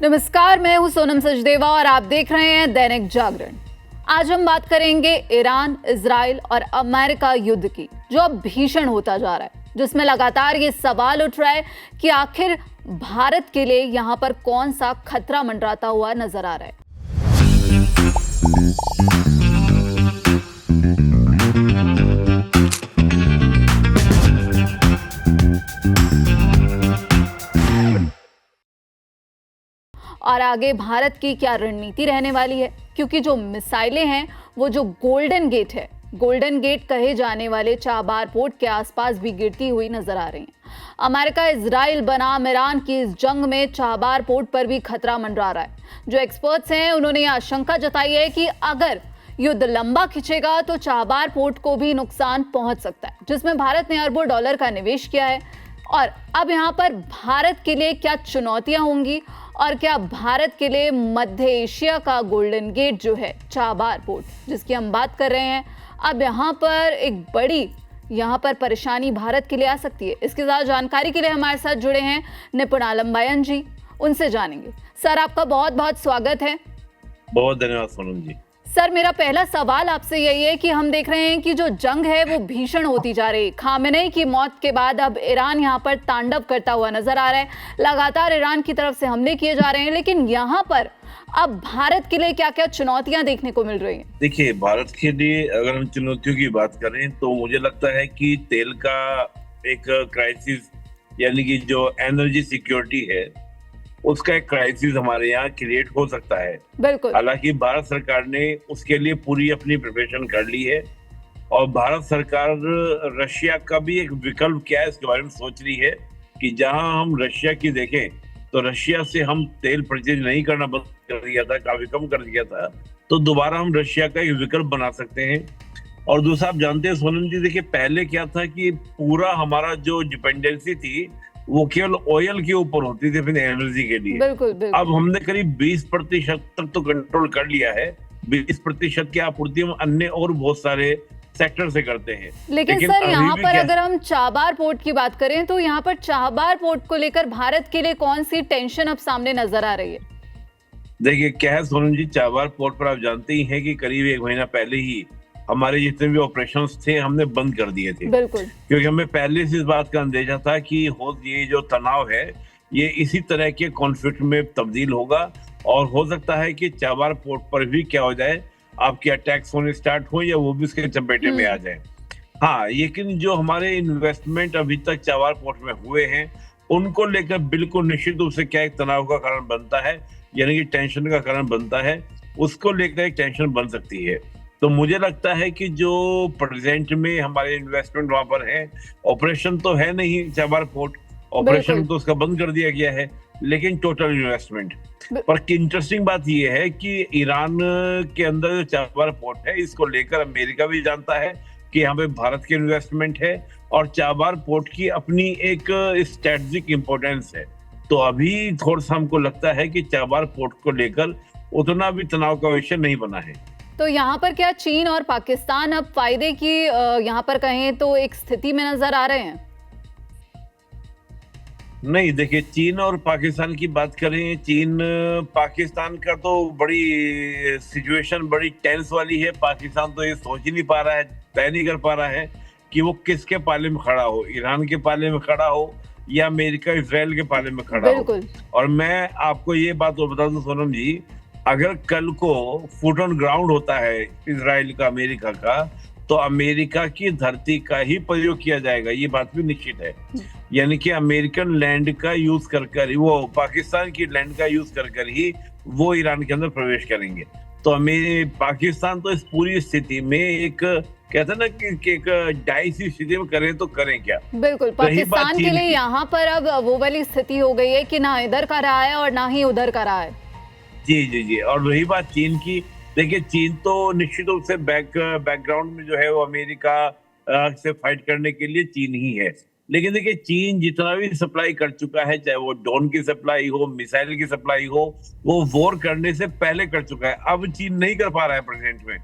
नमस्कार, मैं हूं सोनम सचदेवा और आप देख रहे हैं दैनिक जागरण। आज हम बात करेंगे ईरान, इजराइल और अमेरिका युद्ध की, जो अब भीषण होता जा रहा है, जिसमें लगातार ये सवाल उठ रहा है कि आखिर भारत के लिए यहां पर कौन सा खतरा मंडराता हुआ नजर आ रहा है। और आगे भारत की क्या रणनीति रहने वाली है, क्योंकि जो मिसाइलें हैं वो जो गोल्डन गेट है, गोल्डन गेट कहे जाने वाले चाबार पोर्ट के आसपास भी गिरती हुई नजर आ रही हैं। अमेरिका इजराइल बनाम ईरान की इस जंग में चाबार पोर्ट पर भी खतरा मंडरा रहा है। जो एक्सपर्ट्स हैं उन्होंने यह आशंका जताई है कि अगर युद्ध लंबा खिंचेगा तो चाबार पोर्ट को भी नुकसान पहुंच सकता है, जिसमें भारत ने अरबों डॉलर का निवेश किया है। और अब यहाँ पर भारत के लिए क्या चुनौतियां होंगी और क्या भारत के लिए मध्य एशिया का गोल्डन गेट जो है चाबार पोर्ट, जिसकी हम बात कर रहे हैं, अब यहाँ पर एक बड़ी परेशानी भारत के लिए आ सकती है। इसके साथ जानकारी के लिए हमारे साथ जुड़े हैं निपुण आलम बयान जी, उनसे जानेंगे। सर, आपका बहुत बहुत स्वागत है। बहुत धन्यवाद सोनम जी। सर, मेरा पहला सवाल आपसे यही है कि हम देख रहे हैं कि जो जंग है वो भीषण होती जा रही है। खामेनेई की मौत के बाद अब ईरान यहाँ पर तांडव करता हुआ नजर आ रहा है। लगातार ईरान की तरफ से हमले किए जा रहे हैं, लेकिन यहाँ पर अब भारत के लिए क्या क्या चुनौतियां देखने को मिल रही हैं? देखिए, भारत के लिए अगर हम चुनौतियों की बात करें तो मुझे लगता है कि तेल का एक क्राइसिस, यानी कि जो एनर्जी सिक्योरिटी है उसका एक क्राइसिस हमारे यहाँ क्रिएट हो सकता है। बिल्कुल। हालांकि भारत सरकार ने उसके लिए पूरी अपनी प्रिपरेशन कर ली है और भारत सरकार रशिया का भी एक विकल्प क्या है इसके बारे में सोच रही है कि जहां हम रशिया की देखें तो रशिया से हम तेल परचेज नहीं करना बंद कर दिया था, काफी कम कर दिया था, तो दोबारा हम रशिया का एक विकल्प बना सकते हैं। और दूसरा, आप जानते हैं सोनम जी, देखिए पहले क्या था कि पूरा हमारा जो डिपेंडेंसी थी वो केवल ऑयल के ऊपर होती थी फिर एनर्जी के लिए। बिल्कुल, बिल्कुल। अब हमने करीब 20% तक तो कंट्रोल कर लिया है। 20% की आपूर्ति हम अन्य और बहुत सारे सेक्टर से करते हैं। लेकिन सर, यहाँ पर अगर हम चाबार पोर्ट की बात करें तो यहाँ पर चाबार पोर्ट को लेकर भारत के लिए कौन सी टेंशन अब सामने नजर आ रही है? देखिए क्या है सोनम जी, चाबार पोर्ट पर आप जानते ही हैं कि करीब 1 महीना पहले ही हमारे जितने भी ऑपरेशंस थे हमने बंद कर दिए थे। बिल्कुल। क्योंकि हमें पहले से इस बात का अंदेशा था कि ये जो तनाव है ये इसी तरह के कॉन्फ्लिक्ट में तब्दील होगा और हो सकता है कि चाबार पोर्ट पर भी क्या हो जाए, आपके अटैक्स होने स्टार्ट हो या वो भी उसके चपेटे में आ जाए। हाँ, लेकिन जो हमारे इन्वेस्टमेंट अभी तक चाबार पोर्ट में हुए हैं उनको लेकर बिल्कुल निश्चित रूप से क्या एक तनाव का कारण बनता है, यानी कि टेंशन का कारण बनता है, उसको लेकर एक टेंशन बन सकती है। तो मुझे लगता है कि जो प्रेजेंट में हमारे इन्वेस्टमेंट वहां पर है, ऑपरेशन तो है नहीं चाबार पोर्ट, ऑपरेशन तो उसका बंद कर दिया गया है, लेकिन टोटल इन्वेस्टमेंट पर इंटरेस्टिंग बात यह है कि ईरान के अंदर जो चाबार पोर्ट है इसको लेकर अमेरिका भी जानता है कि यहाँ पे भारत की इन्वेस्टमेंट है और चाबार पोर्ट की अपनी एक स्ट्रेटेजिक इंपोर्टेंस है। तो अभी थोड़ा सा हमको लगता है कि चाबार पोर्ट को लेकर उतना भी तनाव का विषय नहीं बना है। तो यहाँ पर क्या चीन और पाकिस्तान अब फायदे की यहाँ पर कहें तो एक स्थिति में नजर आ रहे हैं? नहीं, देखिए चीन और पाकिस्तान की बात करें, चीन पाकिस्तान का तो बड़ी सिचुएशन बड़ी टेंस वाली है। पाकिस्तान तो ये सोच ही नहीं पा रहा है, तय नहीं कर पा रहा है कि वो किसके पाले में खड़ा हो, ईरान के पाले में खड़ा हो या अमेरिका इजराइल के पाले में खड़ा हो। और मैं आपको ये बात और बता दूं सोनम जी, अगर कल को फुट ऑन ग्राउंड होता है इजराइल का, अमेरिका का, तो अमेरिका की धरती का ही प्रयोग किया जाएगा, ये बात भी निश्चित है। यानी कि अमेरिकन लैंड का यूज कर वो पाकिस्तान की लैंड का यूज कर ही वो ईरान के अंदर प्रवेश करेंगे। तो पाकिस्तान तो इस पूरी स्थिति में एक कहते हैं ना कि एक डाइसी स्थिति में करें तो करें क्या। बिल्कुल, पाकिस्तान के लिए यहाँ पर अब वो वाली स्थिति हो गई है कि ना इधर का रहा है और ना ही उधर का रहा है। जी जी जी। और रही बात चीन की, देखिए चीन तो निश्चित रूप से बैकग्राउंड में जो है वो अमेरिका से फाइट करने के लिए चीन ही है। लेकिन देखिए चीन जितना भी सप्लाई कर चुका है, चाहे वो ड्रोन की सप्लाई हो, मिसाइल की सप्लाई हो, वो वॉर करने से पहले कर चुका है। अब चीन नहीं कर पा रहा है प्रेजेंट में,